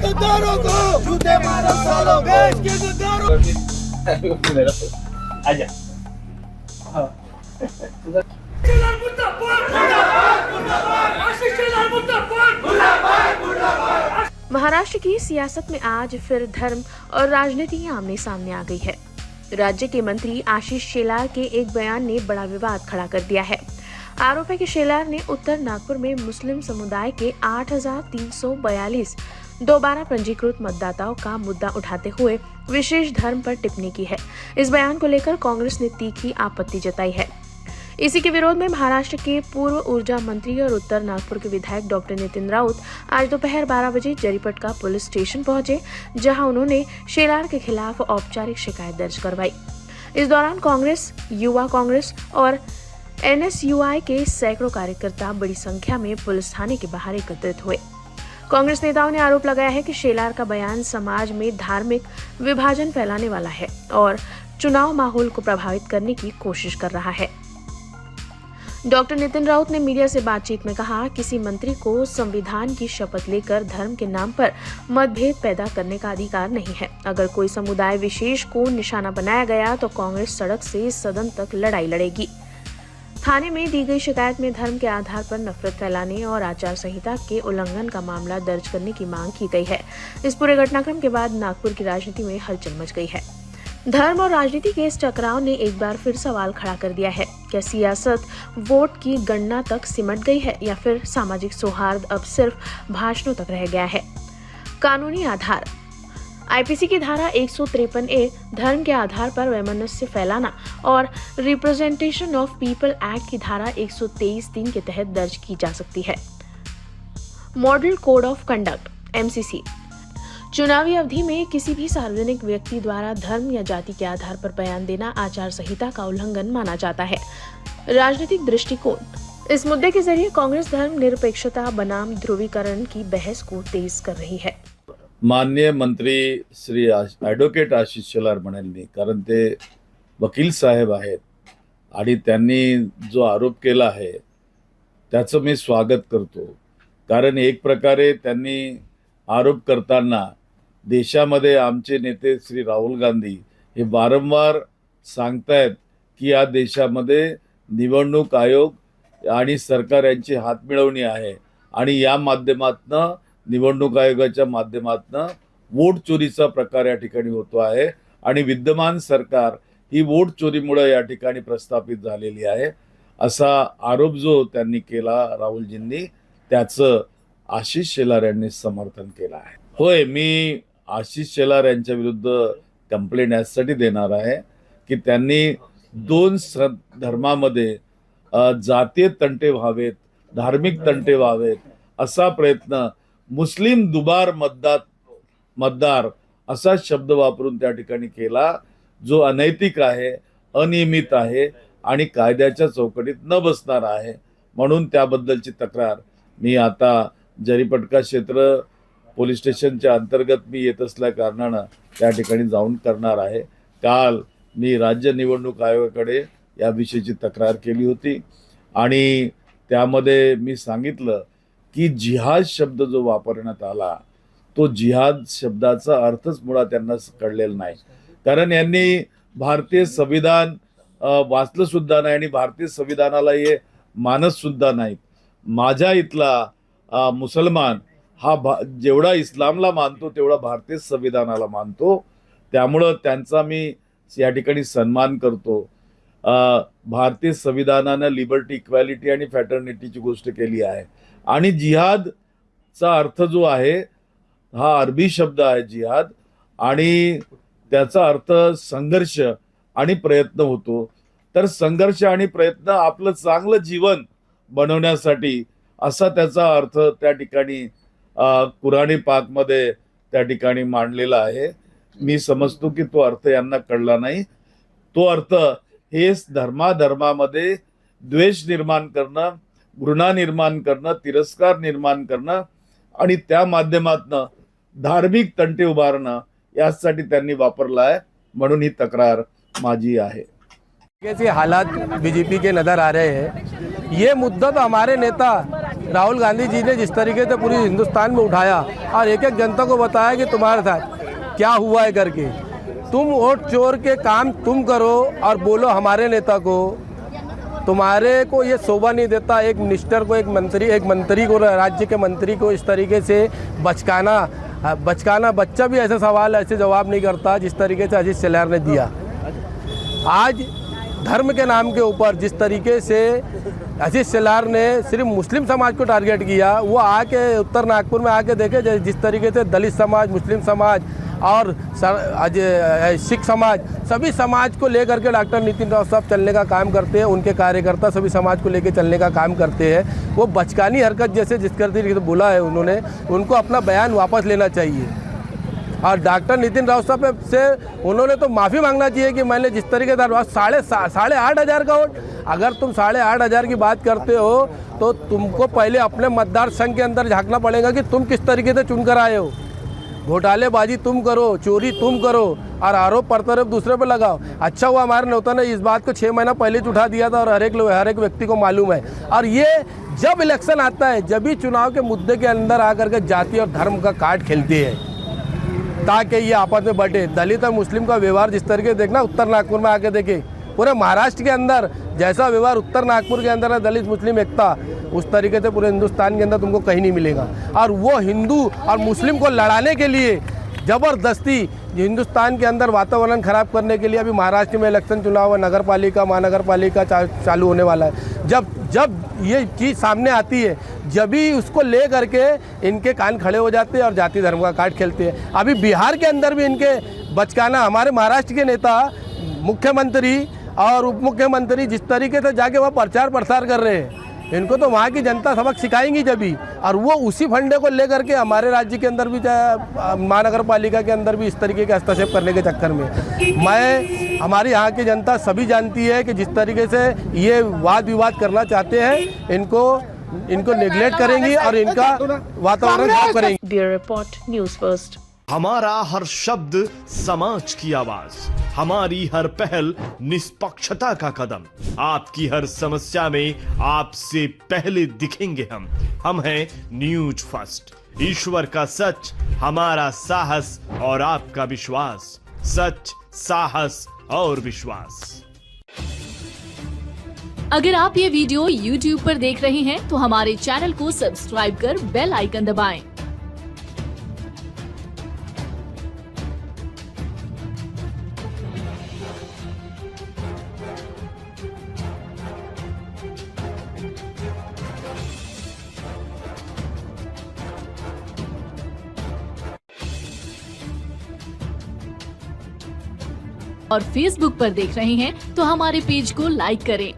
गद्दारों को जूते मारो सालों देश के गद्दारों। आजा महाराष्ट्र की सियासत में आज फिर धर्म और राजनीति आमने सामने आ गई है। राज्य के मंत्री आशीष शेलार के एक बयान ने बड़ा विवाद खड़ा कर दिया है। आरोप है कि शेलार ने उत्तर नागपुर में मुस्लिम समुदाय के 8,342 दोबारा पंजीकृत मतदाताओं का मुद्दा उठाते हुए विशेष धर्म पर टिप्पणी की है। इस बयान को लेकर कांग्रेस ने तीखी आपत्ति जताई है। इसी के विरोध में महाराष्ट्र के पूर्व ऊर्जा मंत्री और उत्तर नागपुर के विधायक डॉक्टर नितिन राउत आज दोपहर 12 बजे जरीपटका पुलिस स्टेशन पहुंचे, जहां उन्होंने शेलार के खिलाफ औपचारिक शिकायत दर्ज करवाई। इस दौरान कांग्रेस, युवा कांग्रेस और NSUI के सैकड़ों कार्यकर्ता बड़ी संख्या में पुलिस थाने के बाहर एकत्रित हुए। कांग्रेस नेताओं ने आरोप लगाया है कि शेलार का बयान समाज में धार्मिक विभाजन फैलाने वाला है और चुनाव माहौल को प्रभावित करने की कोशिश कर रहा है। डॉक्टर नितिन राउत ने मीडिया से बातचीत में कहा, किसी मंत्री को संविधान की शपथ लेकर धर्म के नाम पर मतभेद पैदा करने का अधिकार नहीं है। अगर कोई समुदाय विशेष को निशाना बनाया गया तो कांग्रेस सड़क से सदन तक लड़ाई लड़ेगी। थाने में दी गई शिकायत में धर्म के आधार पर नफरत फैलाने और आचार संहिता के उल्लंघन का मामला दर्ज करने की मांग की गई है। इस पूरे घटनाक्रम के बाद नागपुर की राजनीति में हलचल मच गई है। धर्म और राजनीति के इस टकराव ने एक बार फिर सवाल खड़ा कर दिया है, क्या सियासत वोट की गणना तक सिमट गई है या फिर सामाजिक सौहार्द अब सिर्फ भाषणों तक रह गया है। कानूनी आधार IPC की धारा 153A धर्म के आधार पर वैमनस्य फैलाना और रिप्रेजेंटेशन ऑफ पीपल एक्ट की धारा 123(3) के तहत दर्ज की जा सकती है। Model code of conduct MCC चुनावी अवधि में किसी भी सार्वजनिक व्यक्ति द्वारा धर्म या जाति के आधार पर बयान देना आचार संहिता का उल्लंघन माना जाता है। राजनीतिक दृष्टिकोण इस मुद्दे के जरिए कांग्रेस धर्म निरपेक्षता बनाम ध्रुवीकरण की बहस को तेज कर रही है। माननीय मंत्री श्री ॲडव्होकेट आशिष शेलार म्हणाले, कारण ते वकील साहेब आहेत आणि त्यांनी जो आरोप केला आहे त्याचं मी स्वागत करतो। कारण एक प्रकारे त्यांनी आरोप करताना देशामध्ये आमचे नेते श्री राहुल गांधी हे वारंवार सांगतायत की या देशामध्ये निवडणूक आयोग आणि सरकार यांची हातमिळवणी आहे आणि या माध्यमातून निवडणूक आयोगाच्या माध्यमातून वोट चोरीचा प्रकार या ठिकाणी होतो आहे आणि विद्यमान सरकार ही वोट चोरीमुळे या ठिकाणी प्रस्थापित झालेली आहे असा आरोप जो त्यांनी केला राहुलजींनी, त्याचं आशिष शेलार यांनी समर्थन केलं आहे। होय, मी आशिष शेलार यांच्या विरुद्ध कंप्लेंट यासाठी देणार आहे की त्यांनी दोन धर्मामध्ये जातीय तंटे व्हावेत, धार्मिक तंटे व्हावेत असा प्रयत्न मुस्लिम दुबार मतदार असा शब्द वापरून त्या ठिकाणी केला, जो अनैतिक आहे, अनियमित आहे आणि कायद्याच्या चौकटीत न बसणार आहे। म्हणून त्याबद्दलची तक्रार मी आता जरीपटका क्षेत्र पोलीस स्टेशनच्या अंतर्गत मी येत असल्या कारणाने त्या ठिकाणी जाऊन करणार आहे। काल मी राज्य निवडणूक आयोगाकडे या विषयीची तक्रार केली होती आणि त्यामध्ये मी सांगितलं की जिहाद शब्द जो वापरण्यात आला तो जिहाद शब्दाचा अर्थच मुळात त्यांना कळलेला नाही। कारण यांनी भारतीय संविधान वाचलं सुद्धा नाही आणि भारतीय संविधानाला हे मानत सुद्धा नाहीत। माझ्या इथला मुसलमान हा जेवढा इस्लामला मानतो तेवढा भारतीय संविधानाला मानतो, त्यामुळे त्यांचा मी या ठिकाणी सन्मान करतो। भारतीय संविधानाने लिबर्टी, इक्वॅलिटी आणि फ्रॅटर्निटीची गोष्ट केली आहे आणि जिहादचा अर्थ जो आहे हा अरबी शब्द आहे जिहाद आणि त्याचा अर्थ संघर्ष आणि प्रयत्न होतो। तर संघर्ष आणि प्रयत्न आपलं चांगलं जीवन बनवण्यासाठी असा त्याचा अर्थ त्या ठिकाणी कुराणी पाकमध्ये त्या ठिकाणी मांडलेला आहे। मी समजतो की तो अर्थ यांना कळला नाही। तो अर्थ हे धर्मामध्ये द्वेष निर्माण करणं, घृणा निर्माण करणं, तिरस्कार निर्माण करणं आणि त्या माध्यमातून धार्मिक तंटे उभारणं यासाठी त्यांनी वापरला आहे, म्हणून ही तक्रार माझी आहे। कैसे हालात बीजेपी के नजर आ रहे हैं, ये मुद्दा तो हमारे नेता राहुल गांधी जी ने जिस तरीके से पूरी हिंदुस्तान में उठाया और एक एक जनता को बताया कि तुम्हारे साथ क्या हुआ है करके, तुम वोट चोर के काम तुम करो और बोलो हमारे नेता को, तुम्हारे को ये शोभा नहीं देता एक मिनिस्टर को, एक मंत्री को, राज्य के मंत्री को इस तरीके से बचकाना। बच्चा भी ऐसे सवाल ऐसे जवाब नहीं करता जिस तरीके से आशीष शेलार ने दिया। आज धर्म के नाम के ऊपर जिस तरीके से आशीष शेलार ने सिर्फ मुस्लिम समाज को टारगेट किया, वो आके उत्तर नागपुर में आके देखे जिस तरीके से दलित समाज, मुस्लिम समाज और सिख समाज, सभी समाज को लेकर के डॉक्टर नितिन राउत साहब चलने का काम करते हैं। उनके कार्यकर्ता सभी समाज को लेकर चलने का काम करते हैं। वो बचकानी हरकत जैसे जिस तरीके से बोला है उन्होंने, उनको अपना बयान वापस लेना चाहिए। और डॉक्टर नितिन राउत साहब से उन्होंने तो माफ़ी मांगना चाहिए कि मैंने जिस तरीके से 8,500 का वोट, अगर तुम 8,500 की बात करते हो तो तुमको पहले अपने मतदार संघ के अंदर झांकना पड़ेगा कि तुम किस तरीके से चुन कर आए हो। घोटालेबाजी तुम करो, चोरी तुम करो और आरोप प्रत्यारोप दूसरे पर लगाओ। अच्छा हुआ हमारे नेता ने इस बात को 6 महीना पहले उठा दिया था और हर एक व्यक्ति को मालूम है। और ये जब इलेक्शन आता है, जब भी चुनाव के मुद्दे के अंदर आकर के जाति और धर्म का कार्ड खेलती है ताकि ये आपस में बटे। दलित और मुस्लिम का व्यवहार जिस तरीके देखना, उत्तर नागपुर में आके देखे, पूरे महाराष्ट्र के अंदर जैसा व्यवहार उत्तर नागपुर के अंदर है दलित मुस्लिम एकता, उस तरीके से पूरे हिंदुस्तान के अंदर तुमको कहीं नहीं मिलेगा। और वो हिंदू और मुस्लिम को लड़ाने के लिए ज़बरदस्ती हिंदुस्तान के अंदर वातावरण ख़राब करने के लिए अभी महाराष्ट्र में इलेक्शन चुनाव, नगर पालिका, महानगर पालिका चालू होने वाला है। जब ये चीज़ सामने आती है, जब भी उसको ले करके इनके कान खड़े हो जाते हैं और जाति धर्म का कार्ड खेलते हैं। अभी बिहार के अंदर भी इनके बचकाना, हमारे महाराष्ट्र के नेता, मुख्यमंत्री और उप मुख्यमंत्री जिस तरीके से जाके वहाँ प्रचार प्रसार कर रहे हैं, इनको तो वहाँ की जनता सबक सिखाएंगी जब भी। और वो उसी फंडे को लेकर के हमारे राज्य के अंदर भी, महानगर पालिका के अंदर भी इस तरीके के हस्तक्षेप करने के चक्कर में हमारी यहाँ की जनता सभी जानती है कि जिस तरीके से ये वाद विवाद करना चाहते हैं, इनको नेग्लेक्ट करेंगी और इनका वातावरण खराब करेंगी। Bureau report, news first. हमारा हर शब्द समाज की आवाज, हमारी हर पहल निष्पक्षता का कदम। आपकी हर समस्या में आपसे पहले दिखेंगे हम हैं न्यूज फर्स्ट। ईश्वर का सच, हमारा साहस और आपका विश्वास। सच, साहस और विश्वास। अगर आप ये वीडियो YouTube पर देख रहे हैं तो हमारे चैनल को सब्सक्राइब कर बेल आइकन दबाएं। और Facebook पर देख रहे हैं तो हमारे पेज को लाइक करें।